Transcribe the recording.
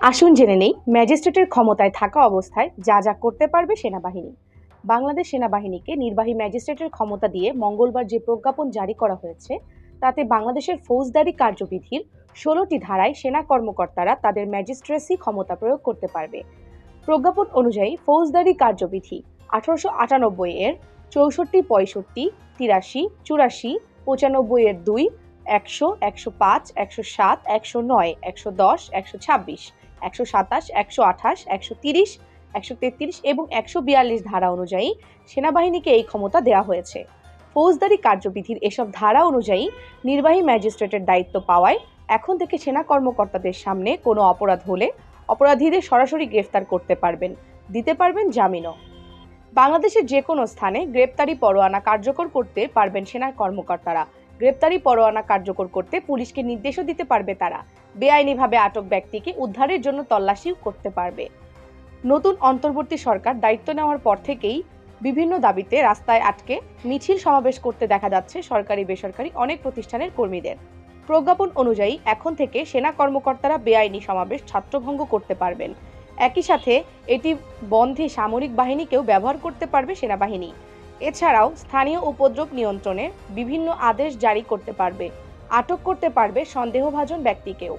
আসুন জেনে নেই ম্যাজিস্ট্রেটের ক্ষমতায় থাকা অবস্থায় যা যা করতে পারবে সেনাবাহিনী। বাংলাদেশ সেনাবাহিনীকে নির্বাহী ম্যাজিস্ট্রেটের ক্ষমতা দিয়ে মঙ্গলবার যে প্রজ্ঞাপন জারি করা হয়েছে তাতে বাংলাদেশের ফৌজদারি কার্যবিধির ১৬টি ধারায় সেনা কর্মকর্তারা তাদের ম্যাজিস্ট্রেসি ক্ষমতা প্রয়োগ করতে পারবে। প্রজ্ঞাপন অনুযায়ী ফৌজদারি কার্যবিধি ১৮৯৮ এর ৬৪, ৬৫, ৮৩, ৮৪, ৯৫ এর ২, ১০০, ১০৫, ১০৭, ১০৯, ১১০, ১২৬, ১২৭, ১২৮, ১৩০, ১৩৩ এবং ১৪২ ধারা অনুযায়ী সেনাবাহিনীকে এই ক্ষমতা দেওয়া হয়েছে। ফৌজদারি কার্যবিধির এসব ধারা অনুযায়ী নির্বাহী ম্যাজিস্ট্রেটের দায়িত্ব পাওয়ায় এখন থেকে সেনা কর্মকর্তাদের সামনে কোনো অপরাধ হলে অপরাধীদের সরাসরি গ্রেফতার করতে পারবেন, দিতে পারবেন জামিনও। বাংলাদেশের যে কোনো স্থানে গ্রেপ্তারি পরোয়ানা কার্যকর করতে পারবেন সেনা কর্মকর্তারা। গ্রেপ্তারি পরোয়ানা কার্যকর করতে পুলিশকে নির্দেশও দিতে পারবে তারা। বেআইনিভাবে আটক ব্যক্তিকে উদ্ধারের জন্য তল্লাশিও করতে পারবে। নতুন অন্তর্বর্তী সরকার দায়িত্ব নেওয়ার পর থেকেই বিভিন্ন দাবিতে রাস্তায় আটকে মিছিল সমাবেশ করতে দেখা যাচ্ছে সরকারি বেসরকারি অনেক প্রতিষ্ঠানের কর্মীদের। প্রজ্ঞাপন অনুযায়ী এখন থেকে সেনা কর্মকর্তারা বেআইনি সমাবেশ ছত্রভঙ্গ করতে পারবেন। একই সাথে এটি বন্ধে সামরিক বাহিনীকেও ব্যবহার করতে পারবে সেনাবাহিনী। এছাড়াও স্থানীয় উপদ্রব নিয়ন্ত্রণে বিভিন্ন আদেশ জারি করতে পারবে, আটক করতে পারবে সন্দেহভাজন ব্যক্তিকেও।